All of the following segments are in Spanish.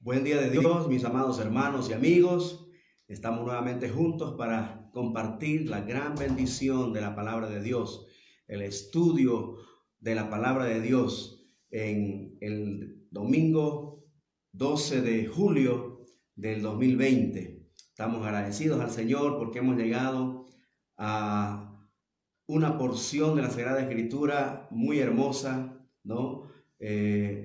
Buen día de Dios, mis amados hermanos y amigos. Estamos nuevamente juntos para compartir la gran bendición de la palabra de Dios, el estudio de la palabra de Dios en el domingo 12 de julio del 2020. Estamos agradecidos al Señor porque hemos llegado a una porción de la Sagrada Escritura muy hermosa, ¿no?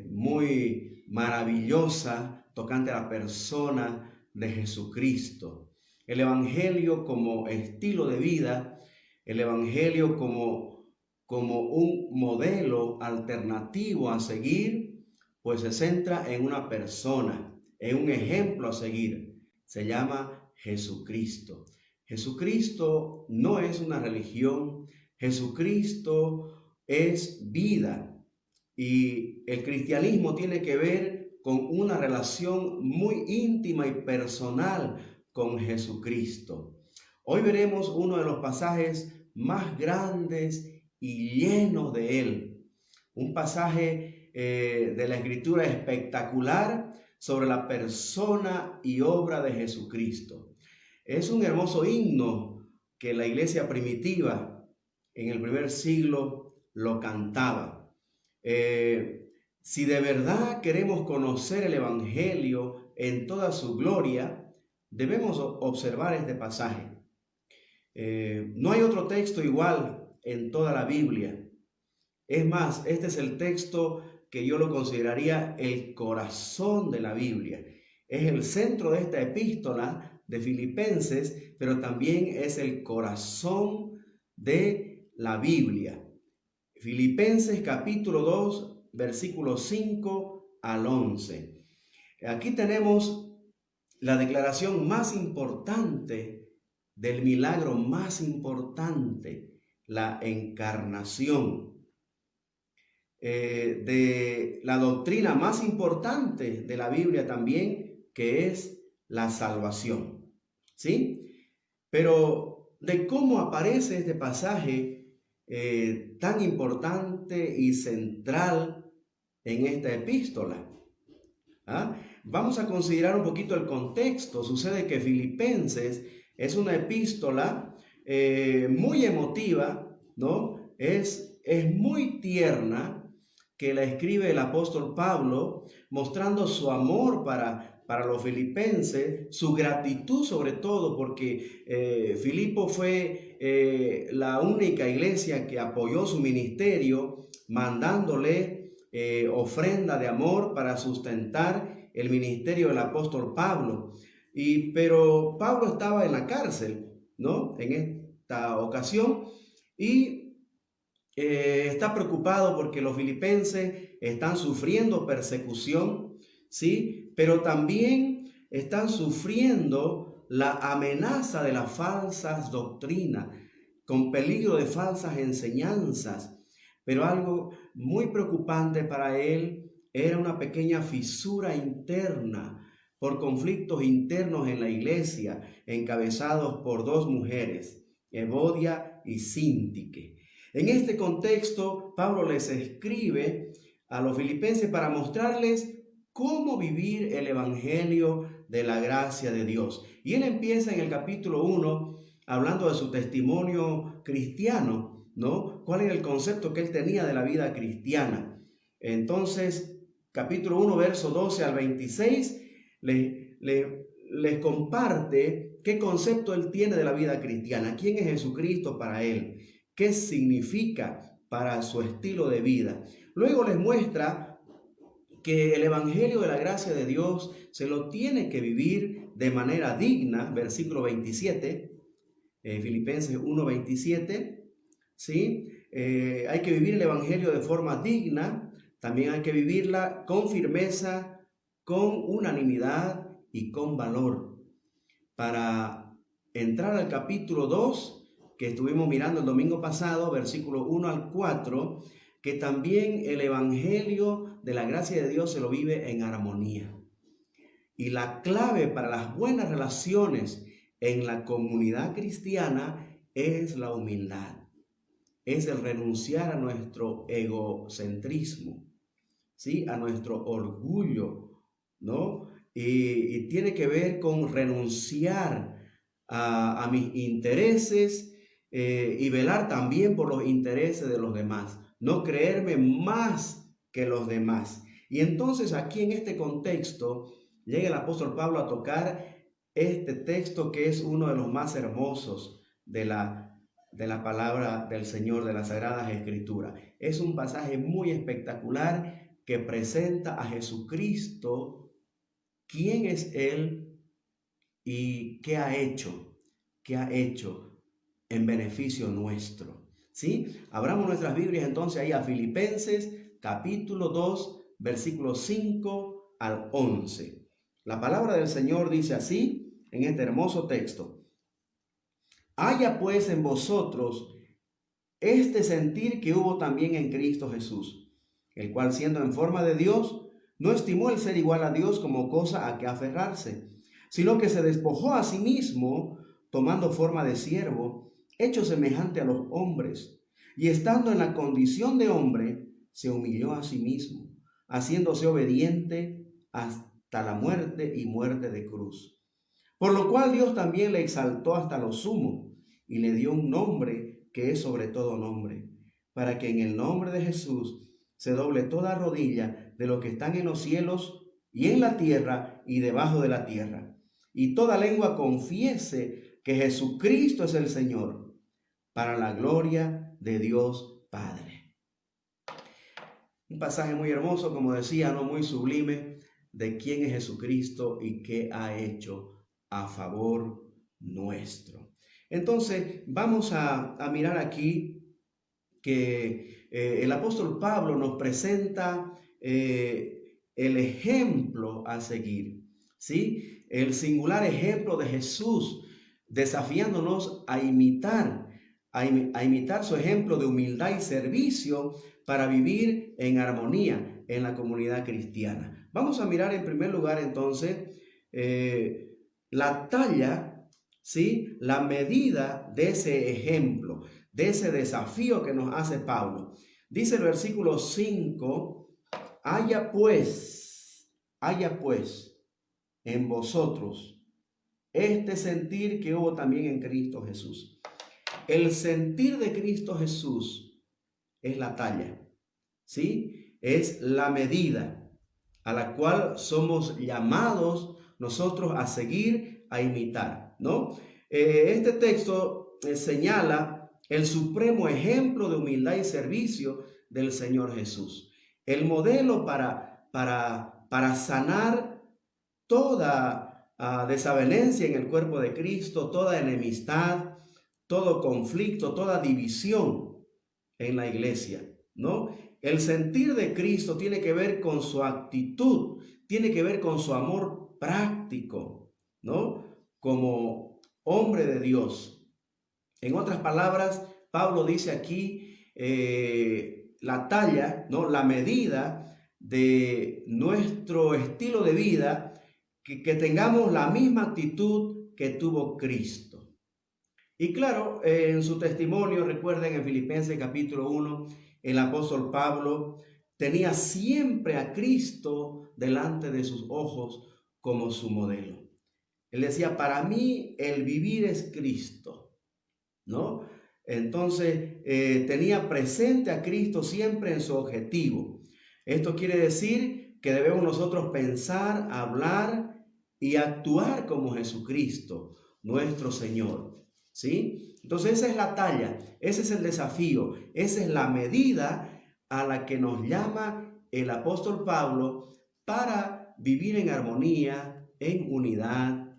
Muy maravillosa, tocante a la persona de Jesucristo. El Evangelio como estilo de vida, el Evangelio como un modelo alternativo a seguir, pues se centra en una persona, en un ejemplo a seguir. Se llama Jesucristo. Jesucristo no es una religión, Jesucristo es vida. Y el cristianismo tiene que ver con una relación muy íntima y personal con Jesucristo. Hoy veremos uno de los pasajes más grandes y llenos de él. Un pasaje de la Escritura espectacular sobre la persona y obra de Jesucristo. Es un hermoso himno que la iglesia primitiva en el primer siglo lo cantaba. Si de verdad queremos conocer el Evangelio en toda su gloria, debemos observar este pasaje. No hay otro texto igual en toda la Biblia. Es más, este es el texto que yo lo consideraría el corazón de la Biblia. Es el centro de esta epístola de Filipenses, pero también es el corazón de la Biblia. Filipenses capítulo 2, versículos 5 al 11. Aquí tenemos la declaración más importante del milagro más importante, la encarnación, de la doctrina más importante de la Biblia también, que es la salvación. ¿Sí? Pero de cómo aparece este pasaje tan importante y central en esta epístola. Vamos a considerar un poquito el contexto. Sucede que Filipenses es una epístola muy emotiva, ¿no? Es muy tierna, que la escribe el apóstol Pablo, mostrando su amor para los filipenses, su gratitud sobre todo, porque Filipo fue la única iglesia que apoyó su ministerio, mandándole ofrenda de amor para sustentar el ministerio del apóstol Pablo. Pero Pablo estaba en la cárcel, ¿no? En esta ocasión, y está preocupado porque los filipenses están sufriendo persecución, ¿sí? Pero también están sufriendo la amenaza de las falsas doctrinas, con peligro de falsas enseñanzas. Pero algo muy preocupante para él era una pequeña fisura interna por conflictos internos en la iglesia, encabezados por dos mujeres, Evodia y Síntique. En este contexto, Pablo les escribe a los filipenses para mostrarles cómo vivir el evangelio de la gracia de Dios. Y él empieza en el capítulo 1 hablando de su testimonio cristiano, ¿no? ¿Cuál era el concepto que él tenía de la vida cristiana? Entonces, capítulo 1, verso 12 al 26, les comparte qué concepto él tiene de la vida cristiana, quién es Jesucristo para él, qué significa para su estilo de vida. Luego les muestra que el evangelio de la gracia de Dios se lo tiene que vivir de manera digna, versículo 27, Filipenses 1:27, ¿sí? Hay que vivir el evangelio de forma digna, también hay que vivirla con firmeza, con unanimidad y con valor. Para entrar al capítulo 2, que estuvimos mirando el domingo pasado, versículos 1 al 4, que también el evangelio de la gracia de Dios se lo vive en armonía. Y la clave para las buenas relaciones en la comunidad cristiana es la humildad, es el renunciar a nuestro egocentrismo, ¿sí? A nuestro orgullo, ¿no? y tiene que ver con renunciar a mis intereses y velar también por los intereses de los demás, no creerme más que los demás. Y entonces aquí en este contexto llega el apóstol Pablo a tocar este texto que es uno de los más hermosos de la palabra del Señor, de las Sagradas Escrituras. Es un pasaje muy espectacular que presenta a Jesucristo, quién es Él y qué ha hecho en beneficio nuestro. ¿Sí? Abramos nuestras Biblias entonces ahí a Filipenses capítulo 2, versículos 5 al 11. La palabra del Señor dice así en este hermoso texto: haya pues en vosotros este sentir que hubo también en Cristo Jesús, el cual siendo en forma de Dios, no estimó el ser igual a Dios como cosa a que aferrarse, sino que se despojó a sí mismo, tomando forma de siervo, hecho semejante a los hombres, y estando en la condición de hombre, se humilló a sí mismo, haciéndose obediente hasta la muerte y muerte de cruz. Por lo cual Dios también le exaltó hasta lo sumo, y le dio un nombre que es sobre todo nombre, para que en el nombre de Jesús se doble toda rodilla de los que están en los cielos y en la tierra y debajo de la tierra, y toda lengua confiese que Jesucristo es el Señor, para la gloria de Dios Padre. Un pasaje muy hermoso, como decía, no muy sublime, de quién es Jesucristo y qué ha hecho a favor nuestro. Entonces, vamos a mirar aquí que el apóstol Pablo nos presenta el ejemplo a seguir, ¿sí? El singular ejemplo de Jesús, desafiándonos a imitar su ejemplo de humildad y servicio para vivir en armonía en la comunidad cristiana. Vamos a mirar en primer lugar entonces la talla, ¿sí? La medida de ese ejemplo, de ese desafío que nos hace Pablo. Dice el versículo 5, haya pues en vosotros este sentir que hubo también en Cristo Jesús. El sentir de Cristo Jesús es la talla, ¿sí? Es la medida a la cual somos llamados nosotros a seguir, a imitar, ¿no? Este texto señala el supremo ejemplo de humildad y servicio del Señor Jesús. El modelo para sanar toda desavenencia en el cuerpo de Cristo, toda enemistad, todo conflicto, toda división en la iglesia, ¿no? El sentir de Cristo tiene que ver con su actitud, tiene que ver con su amor práctico, ¿no? Como hombre de Dios. En otras palabras, Pablo dice aquí la talla, ¿no? La medida de nuestro estilo de vida, que tengamos la misma actitud que tuvo Cristo. Y claro, en su testimonio, recuerden en Filipenses capítulo 1, el apóstol Pablo tenía siempre a Cristo delante de sus ojos como su modelo. Él decía, para mí el vivir es Cristo, ¿no? Entonces tenía presente a Cristo siempre en su objetivo. Esto quiere decir que debemos nosotros pensar, hablar y actuar como Jesucristo, nuestro Señor. ¿Sí? Entonces esa es la talla, ese es el desafío, esa es la medida a la que nos llama el apóstol Pablo para vivir en armonía, en unidad,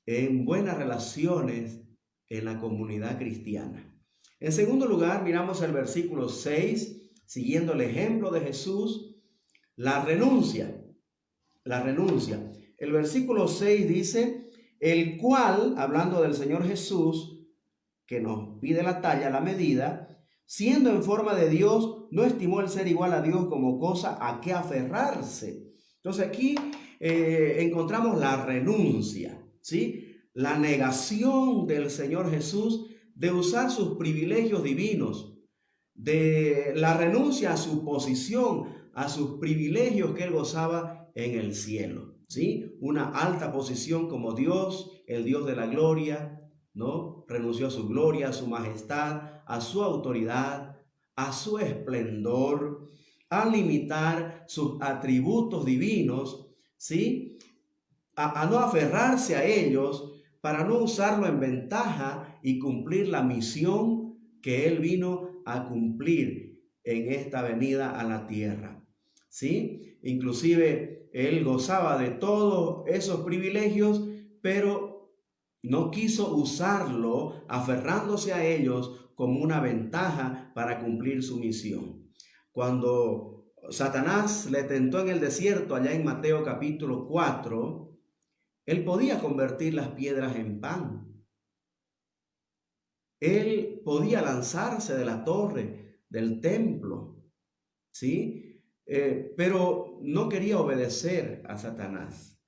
en buenas relaciones en la comunidad cristiana. En segundo lugar, miramos el versículo 6, siguiendo el ejemplo de Jesús, la renuncia. El versículo 6 dice, el cual, hablando del Señor Jesús, que nos pide la talla, la medida, siendo en forma de Dios, no estimó el ser igual a Dios como cosa a que aferrarse. Entonces aquí encontramos la renuncia, ¿sí? La negación del Señor Jesús de usar sus privilegios divinos, de la renuncia a su posición, a sus privilegios que él gozaba en el cielo. ¿sí? Una alta posición como Dios, el Dios de la gloria, ¿no? Renunció a su gloria, a su majestad, a su autoridad, a su esplendor, a limitar sus atributos divinos, ¿sí? A no aferrarse a ellos para no usarlo en ventaja y cumplir la misión que él vino a cumplir en esta venida a la tierra, ¿sí? Inclusive él gozaba de todos esos privilegios, pero no quiso usarlo aferrándose a ellos como una ventaja para cumplir su misión. Cuando Satanás le tentó en el desierto, allá en Mateo capítulo 4, él podía convertir las piedras en pan. Él podía lanzarse de la torre del templo, ¿sí? Pero no quería obedecer a Satanás.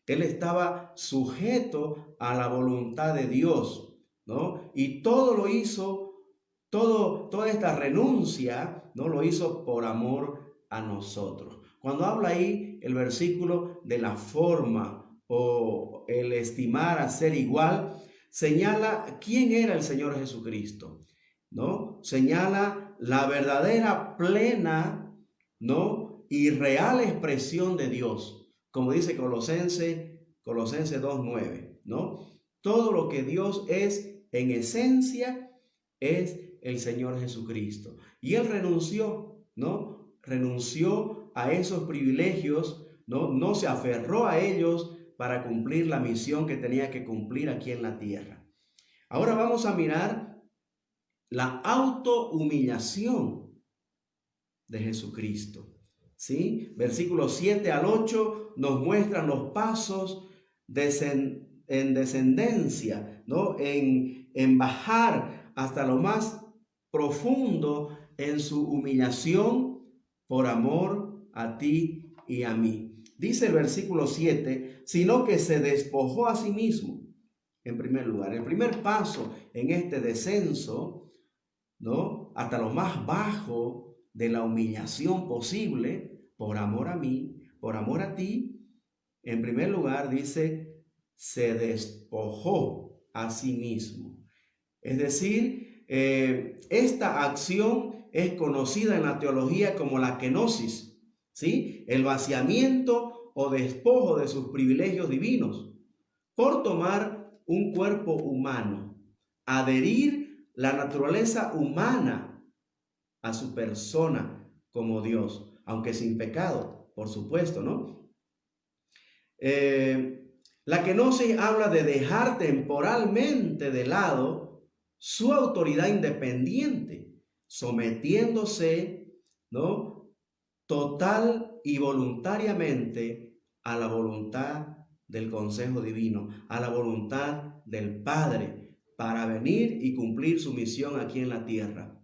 Él estaba sujeto a la voluntad de Dios, ¿no? Y todo lo hizo, toda esta renuncia, ¿no? Lo hizo por amor a nosotros. Cuando habla ahí el versículo de la forma o el estimar a ser igual, señala quién era el Señor Jesucristo, ¿no? Señala la verdadera, plena, ¿no? Y real expresión de Dios, como dice Colosenses 2:9, ¿no? Todo lo que Dios es en esencia es el Señor Jesucristo. Y Él renunció, ¿no? Renunció a esos privilegios, ¿no? No se aferró a ellos para cumplir la misión que tenía que cumplir aquí en la tierra. Ahora vamos a mirar la autohumillación de Jesucristo, ¿sí? Versículos 7 al 8 nos muestran los pasos en descendencia, ¿no? En bajar hasta lo más profundo en su humillación por amor a ti y a mí. Dice el versículo 7, sino que se despojó a sí mismo, en primer lugar. El primer paso en este descenso, ¿no? Hasta lo más bajo de la humillación posible, por amor a mí, por amor a ti, en primer lugar dice, se despojó a sí mismo. Es decir, esta acción es conocida en la teología como la kenosis, ¿sí? El vaciamiento o despojo de sus privilegios divinos por tomar un cuerpo humano, adherir la naturaleza humana a su persona como Dios, aunque sin pecado, por supuesto, ¿no? La kenosis habla de dejar temporalmente de lado su autoridad independiente, sometiéndose, ¿no? Total y voluntariamente a la voluntad del consejo divino, a la voluntad del Padre, para venir y cumplir su misión aquí en la tierra.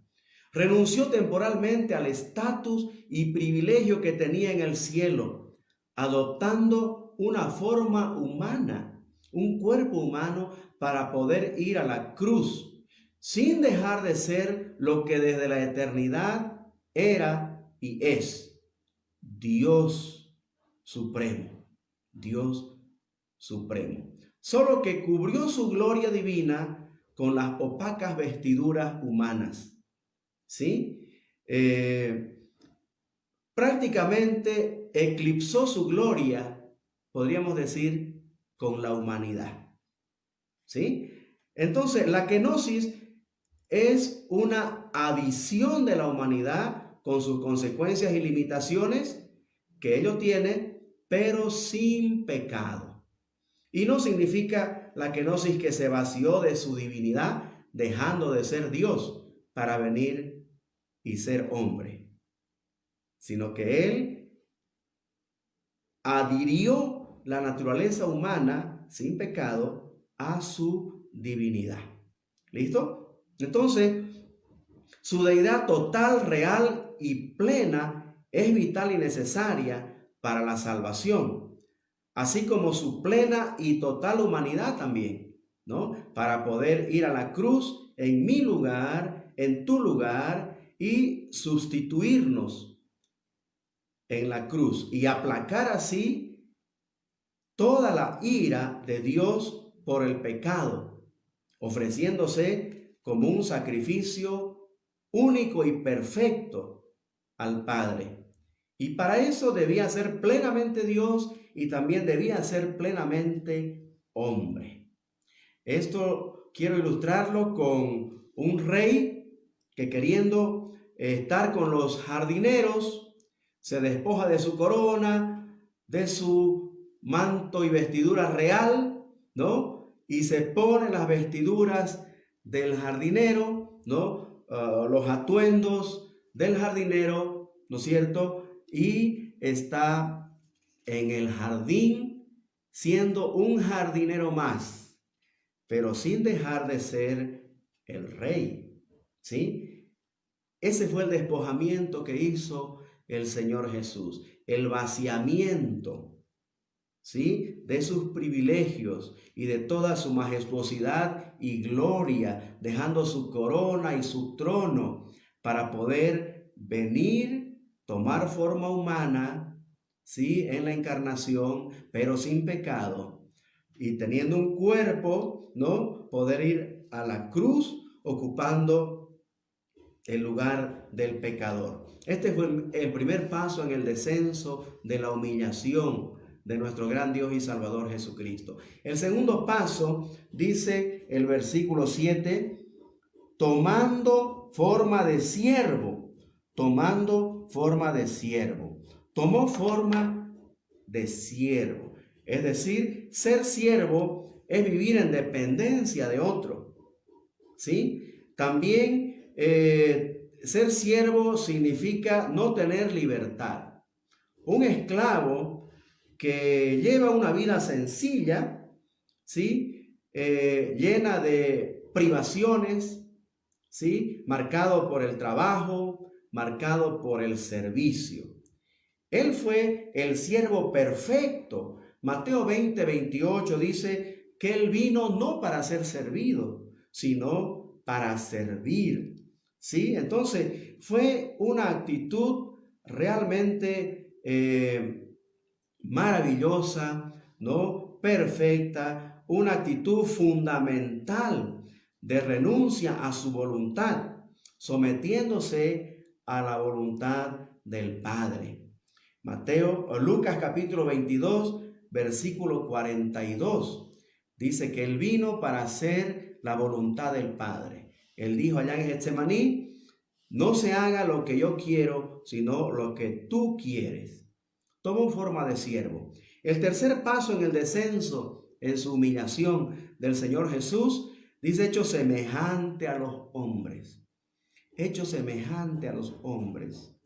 Renunció temporalmente al estatus y privilegio que tenía en el cielo, adoptando una forma humana, un cuerpo humano, para poder ir a la cruz, sin dejar de ser lo que desde la eternidad era y es: Dios supremo, Dios supremo. Solo que cubrió su gloria divina con las opacas vestiduras humanas, ¿sí? Prácticamente eclipsó su gloria, podríamos decir, con la humanidad, ¿sí? Entonces, la kenosis es una adición de la humanidad con sus consecuencias y limitaciones que ellos tienen, pero sin pecado. Y no significa la kenosis que se vació de su divinidad, dejando de ser Dios para venir y ser hombre, sino que Él adhirió la naturaleza humana sin pecado a su divinidad. ¿Listo? Entonces, su deidad total, real y plena es vital y necesaria para la salvación, así como su plena y total humanidad también, ¿no? Para poder ir a la cruz en mi lugar, en tu lugar, y sustituirnos en la cruz y aplacar así toda la ira de Dios por el pecado, ofreciéndose como un sacrificio único y perfecto al Padre. Y para eso debía ser plenamente Dios y también debía ser plenamente hombre. Esto quiero ilustrarlo con un rey que, queriendo estar con los jardineros, se despoja de su corona, de su manto y vestidura real, ¿no? Y se pone las vestiduras del jardinero, ¿no? Los atuendos del jardinero, ¿no es cierto? Y está en el jardín siendo un jardinero más, pero sin dejar de ser el rey, ¿sí? Ese fue el despojamiento que hizo el Señor Jesús, el vaciamiento, ¿sí?, de sus privilegios y de toda su majestuosidad y gloria, dejando su corona y su trono para poder venir, tomar forma humana, ¿sí?, en la encarnación, pero sin pecado, y teniendo un cuerpo, ¿no?, poder ir a la cruz ocupando el lugar del pecador. Este fue el primer paso en el descenso de la humillación de nuestro gran Dios y Salvador Jesucristo. El segundo paso, dice el versículo 7, tomando forma de siervo, tomando forma de siervo. Tomó forma de siervo. Es decir, ser siervo es vivir en dependencia de otro, ¿sí? También ser siervo significa no tener libertad. Un esclavo que lleva una vida sencilla, ¿sí?, llena de privaciones, ¿sí?, marcado por el trabajo, marcado por el servicio. Él fue el siervo perfecto. Mateo 20:28 dice que él vino no para ser servido, sino para servir, ¿sí? Entonces fue una actitud realmente maravillosa, ¿no?, perfecta, una actitud fundamental de renuncia a su voluntad, sometiéndose a la voluntad del Padre. Lucas capítulo 22, versículo 42, dice que él vino para hacer la voluntad del Padre. Él dijo allá en Getsemaní: no se haga lo que yo quiero, sino lo que tú quieres. Tomó forma de siervo. El tercer paso en el descenso, en su humillación del Señor Jesús, dice: hecho semejante a los hombres. Hecho semejante a los hombres.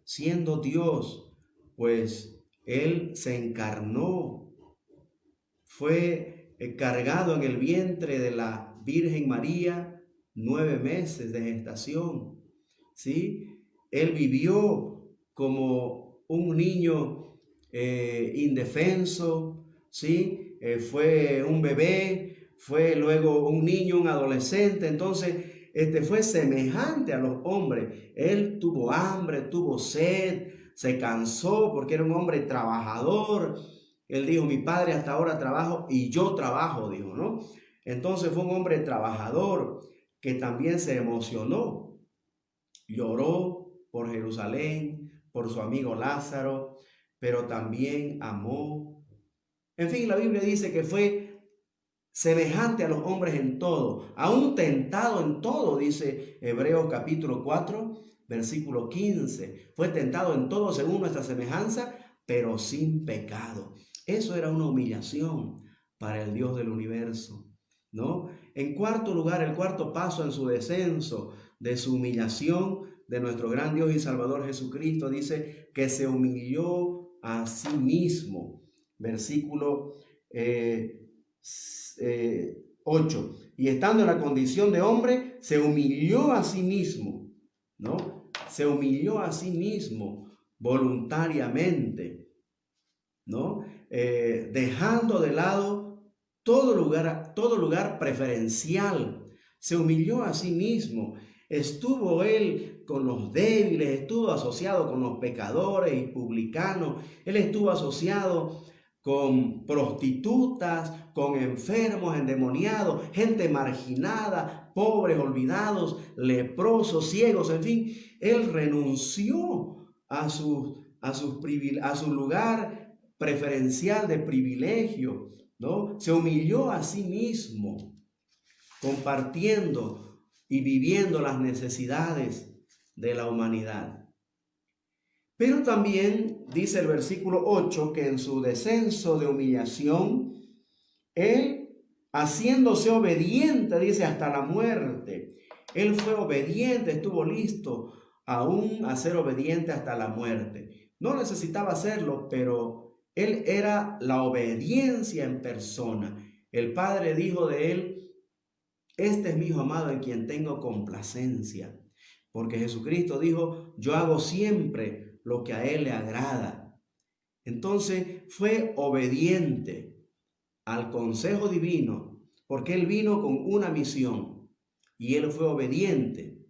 Siendo Dios, pues Él se encarnó. Fue cargado en el vientre de la Virgen María 9 meses de gestación, ¿sí? Él vivió como un niño indefenso, ¿sí? Fue un bebé, fue luego un niño, un adolescente. Entonces fue semejante a los hombres. Él tuvo hambre, tuvo sed, se cansó porque era un hombre trabajador. Él dijo: mi padre hasta ahora trabajo y yo trabajo, dijo, ¿no? Entonces fue un hombre trabajador que también se emocionó, lloró por Jerusalén, por su amigo Lázaro, pero también amó. En fin, la Biblia dice que fue semejante a los hombres en todo, aún tentado en todo, dice Hebreos capítulo 4, versículo 15. Fue tentado en todo según nuestra semejanza, pero sin pecado. Eso era una humillación para el Dios del universo, ¿no? En cuarto lugar, el cuarto paso en su descenso de su humillación de nuestro gran Dios y Salvador Jesucristo, dice que se humilló a sí mismo. Versículo 8. Y estando en la condición de hombre, se humilló a sí mismo, ¿no? Se humilló a sí mismo voluntariamente, ¿no? Dejando de lado todo lugar preferencial. Se humilló a sí mismo. Estuvo él con los débiles, estuvo asociado con los pecadores y publicanos. Él estuvo asociado con prostitutas, con enfermos, endemoniados, gente marginada, pobres, olvidados, leprosos, ciegos, en fin. Él renunció a su lugar preferencial de privilegio, ¿no? Se humilló a sí mismo, compartiendo y viviendo las necesidades de la humanidad. Pero también dice el versículo 8 que en su descenso de humillación, él, haciéndose obediente, dice, hasta la muerte. Él fue obediente, estuvo listo aún a ser obediente hasta la muerte. No necesitaba hacerlo, pero él era la obediencia en persona. El Padre dijo de él: este es mi Hijo amado en quien tengo complacencia. Porque Jesucristo dijo: yo hago siempre lo que a Él le agrada. Entonces fue obediente al consejo divino, porque Él vino con una misión y Él fue obediente,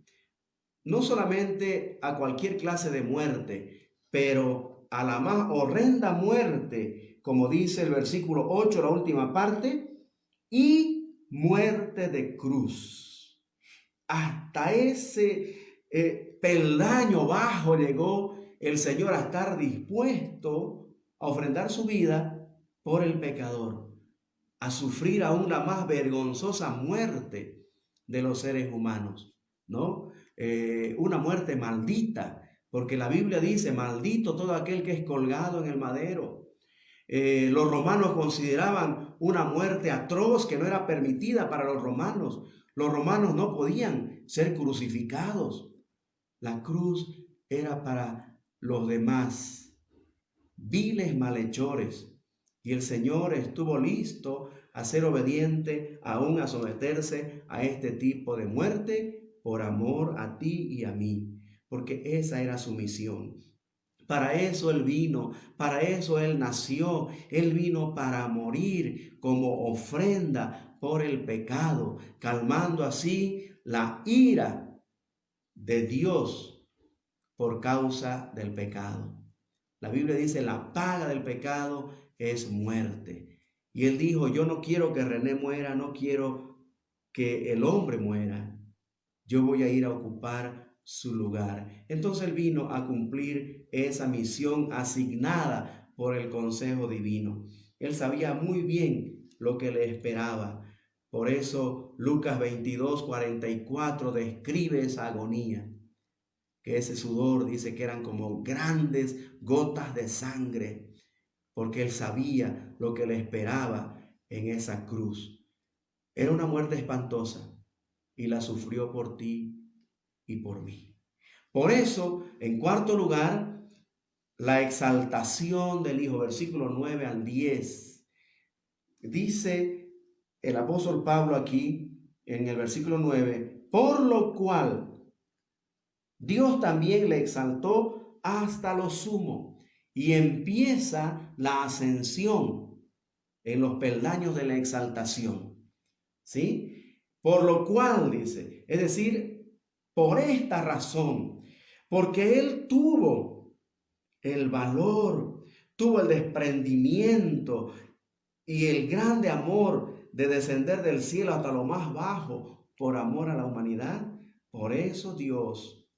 no solamente a cualquier clase de muerte, pero a la más horrenda muerte, como dice el versículo 8, la última parte, y muerte de cruz. Hasta ese peldaño bajo llegó el Señor a estar dispuesto a ofrendar su vida por el pecador, a sufrir aún la más vergonzosa muerte de los seres humanos, ¿no? Una muerte maldita, porque la Biblia dice: maldito todo aquel que es colgado en el madero. Los romanos consideraban una muerte atroz que no era permitida para los romanos. Los romanos no podían ser crucificados. La cruz era para los demás, viles malhechores, y el Señor estuvo listo a ser obediente, aún a someterse a este tipo de muerte por amor a ti y a mí, porque esa era su misión. Para eso Él vino, para eso Él nació. Él vino para morir como ofrenda por el pecado, calmando así la ira de Dios por causa del pecado. La Biblia dice: la paga del pecado es muerte. Y Él dijo: yo no quiero que René muera, no quiero que el hombre muera. Yo voy a ir a ocupar su lugar. Entonces Él vino a cumplir esa misión asignada por el consejo divino. Él sabía muy bien lo que le esperaba. Por eso Lucas 22:44 describe esa agonía, que ese sudor dice que eran como grandes gotas de sangre, porque Él sabía lo que le esperaba en esa cruz. Era una muerte espantosa y la sufrió por ti y por mí. Por eso, en cuarto lugar, la exaltación del Hijo, versículo 9 al 10. Dice el apóstol Pablo aquí en el versículo 9: por lo cual Dios también le exaltó hasta lo sumo. Y empieza la ascensión en los peldaños de la exaltación. ¿Sí? Por lo cual, dice, es decir, por esta razón, porque Él tuvo el valor, tuvo el desprendimiento y el grande amor de descender del cielo hasta lo más bajo por amor a la humanidad. Por eso Dios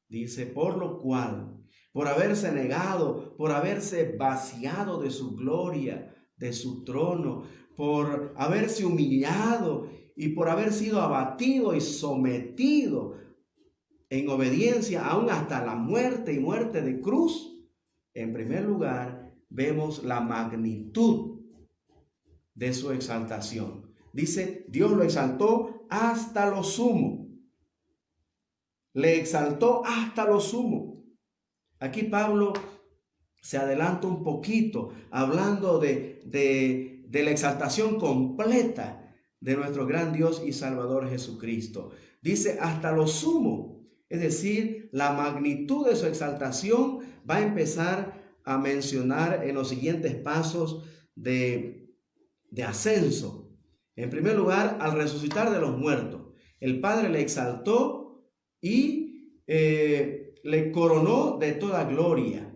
dice: por lo cual, por haberse negado, por haberse vaciado de su gloria, de su trono, por haberse humillado y por haber sido abatido y sometido en obediencia aún hasta la muerte y muerte de cruz. En primer lugar, vemos la magnitud de su exaltación. Dice: Dios lo exaltó hasta lo sumo. Le exaltó hasta lo sumo. Aquí Pablo se adelanta un poquito hablando de la exaltación completa de nuestro gran Dios y Salvador Jesucristo. Dice: hasta lo sumo. Es decir, la magnitud de su exaltación va a empezar a mencionar en los siguientes pasos de ascenso. En primer lugar, al resucitar de los muertos, el Padre le exaltó y le coronó de toda gloria.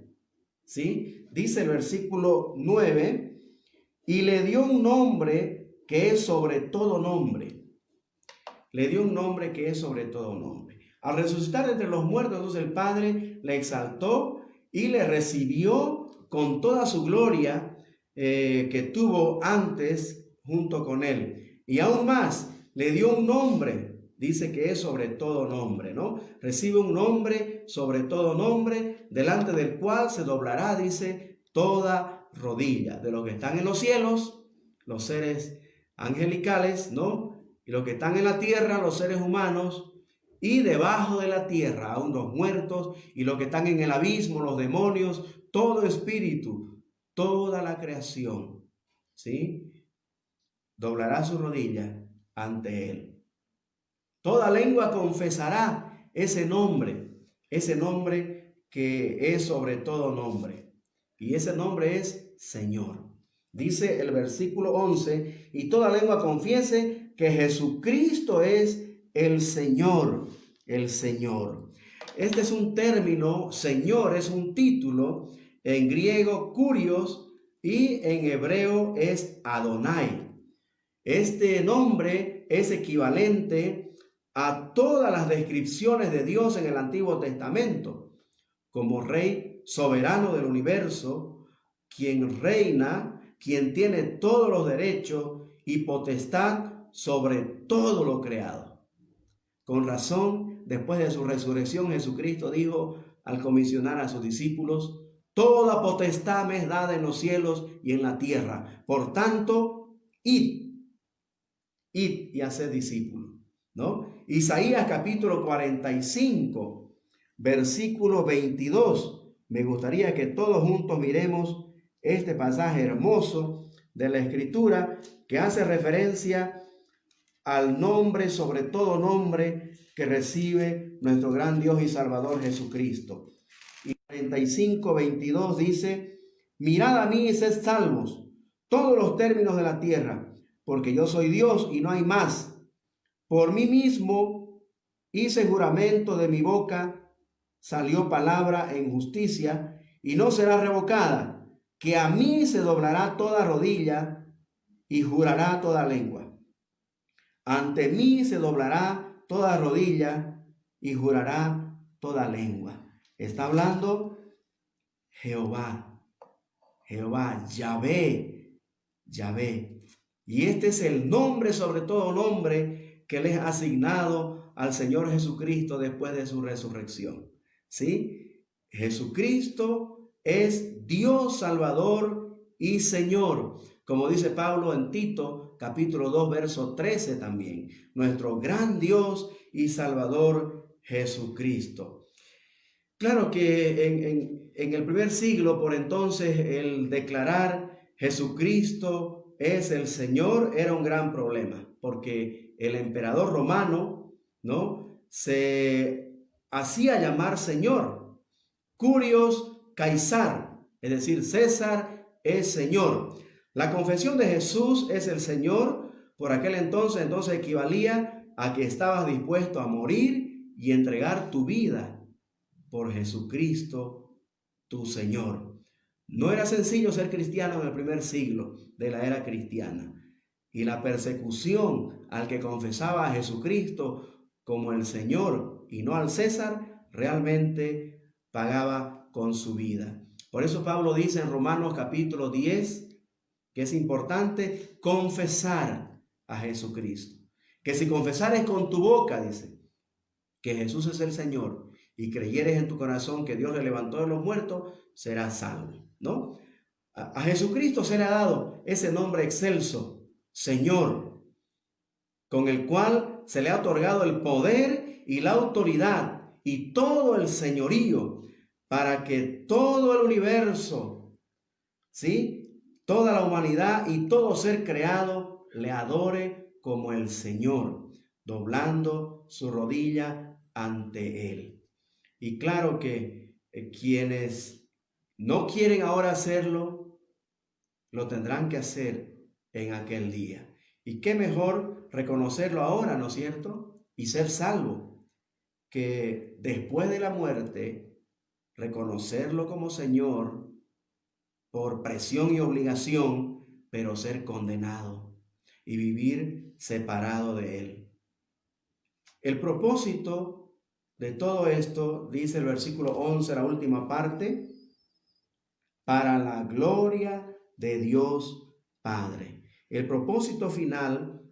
¿Sí? Dice el versículo 9 y le dio un nombre que es sobre todo nombre. Le dio un nombre que es sobre todo nombre. Al resucitar entre los muertos, entonces el Padre le exaltó y le recibió con toda su gloria que tuvo antes junto con él. Y aún más, le dio un nombre, dice que es sobre todo nombre, ¿no? Recibe un nombre sobre todo nombre, delante del cual se doblará, dice, toda rodilla, de los que están en los cielos, los seres angelicales, ¿no? Y los que están en la tierra, los seres humanos, y debajo de la tierra, aún los muertos, y los que están en el abismo, los demonios, todo espíritu, toda la creación, ¿sí? Doblará su rodilla ante él. Toda lengua confesará ese nombre que es sobre todo nombre. Y ese nombre es Señor. Dice el versículo 11, y toda lengua confiese que Jesucristo es el Señor, el Señor. Este es un término, Señor, es un título, en griego kurios y en hebreo es Adonai. Este nombre es equivalente a todas las descripciones de Dios en el Antiguo Testamento, como Rey soberano del universo, quien reina, quien tiene todos los derechos y potestad sobre todo lo creado. Con razón, después de su resurrección, Jesucristo dijo al comisionar a sus discípulos: toda potestad me es dada en los cielos y en la tierra. Por tanto, id y haced discípulos, ¿no? Isaías capítulo 45, versículo 22. Me gustaría que todos juntos miremos este pasaje hermoso de la Escritura que hace referencia al nombre, sobre todo nombre, que recibe nuestro gran Dios y Salvador Jesucristo. Y 45, 22 dice: mirad a mí y sed salvos todos los términos de la tierra, porque yo soy Dios y no hay más. Por mí mismo hice juramento, de mi boca salió palabra en justicia y no será revocada, que a mí se doblará toda rodilla y jurará toda lengua. Ante mí se doblará toda rodilla y jurará toda lengua. Está hablando Jehová, Yahvé, Yahvé. Y este es el nombre sobre todo nombre que le ha asignado al Señor Jesucristo después de su resurrección. ¿Sí? Jesucristo es Dios Salvador y Señor. Como dice Pablo en Tito, capítulo 2, verso 13 también. Nuestro gran Dios y Salvador Jesucristo. Claro que en el primer siglo, por entonces, el declarar Jesucristo es el Señor era un gran problema, porque el emperador romano, ¿no?, se hacía llamar Señor. Curios Caesar, es decir, César es Señor. La confesión de Jesús es el Señor por aquel entonces equivalía a que estabas dispuesto a morir y entregar tu vida por Jesucristo, tu Señor. No era sencillo ser cristiano en el primer siglo de la era cristiana. Y la persecución al que confesaba a Jesucristo como el Señor y no al César, realmente pagaba con su vida. Por eso Pablo dice en Romanos capítulo 10 que es importante confesar a Jesucristo. Que si confesares con tu boca, dice, que Jesús es el Señor, y creyeres en tu corazón que Dios le levantó de los muertos, serás salvo, ¿no? A Jesucristo se le ha dado ese nombre excelso, Señor, con el cual se le ha otorgado el poder y la autoridad y todo el señorío para que todo el universo, ¿sí?, toda la humanidad y todo ser creado le adore como el Señor, doblando su rodilla ante Él. Y claro que quienes no quieren ahora hacerlo, lo tendrán que hacer en aquel día. Y qué mejor reconocerlo ahora, ¿no es cierto? Y ser salvo, que después de la muerte, reconocerlo como Señor por presión y obligación, pero ser condenado y vivir separado de Él. El propósito de todo esto, dice el versículo 11, la última parte, para la gloria de Dios Padre. El propósito final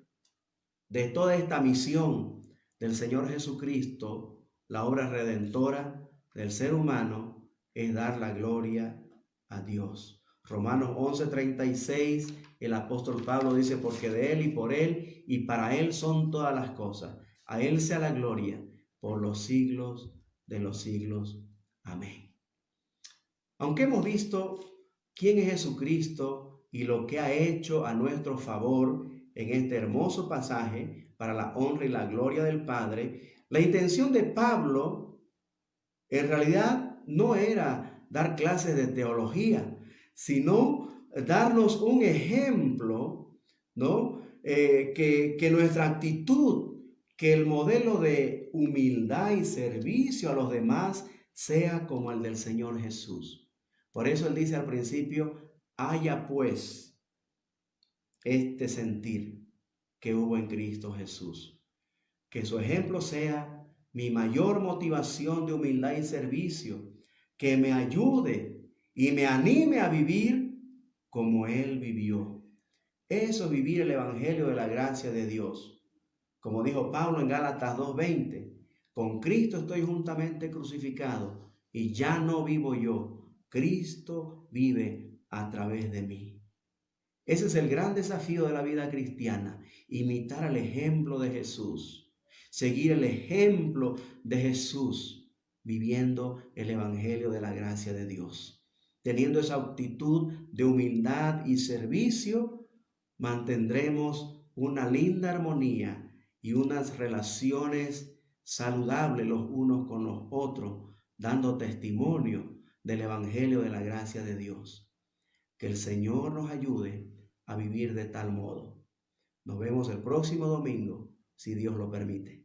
de toda esta misión del Señor Jesucristo, la obra redentora del ser humano, es dar la gloria a Dios. Romanos 11:36, el apóstol Pablo dice, porque de Él y por Él y para Él son todas las cosas. A Él sea la gloria por los siglos de los siglos. Amén. Aunque hemos visto quién es Jesucristo y lo que ha hecho a nuestro favor en este hermoso pasaje para la honra y la gloria del Padre, la intención de Pablo en realidad no era dar clases de teología, sino darnos un ejemplo, ¿no? Que nuestra actitud, que el modelo de humildad y servicio a los demás sea como el del Señor Jesús. Por eso él dice al principio, haya pues este sentir que hubo en Cristo Jesús. Que su ejemplo sea mi mayor motivación de humildad y servicio, que me ayude y me anime a vivir como Él vivió. Eso es vivir el Evangelio de la gracia de Dios. Como dijo Pablo en Gálatas 2:20, con Cristo estoy juntamente crucificado y ya no vivo yo, Cristo vive a través de mí. Ese es el gran desafío de la vida cristiana, imitar el ejemplo de Jesús, seguir el ejemplo de Jesús, viviendo el Evangelio de la gracia de Dios. Teniendo esa actitud de humildad y servicio, mantendremos una linda armonía y unas relaciones saludables los unos con los otros, dando testimonio del Evangelio de la gracia de Dios. Que el Señor nos ayude a vivir de tal modo. Nos vemos el próximo domingo, si Dios lo permite.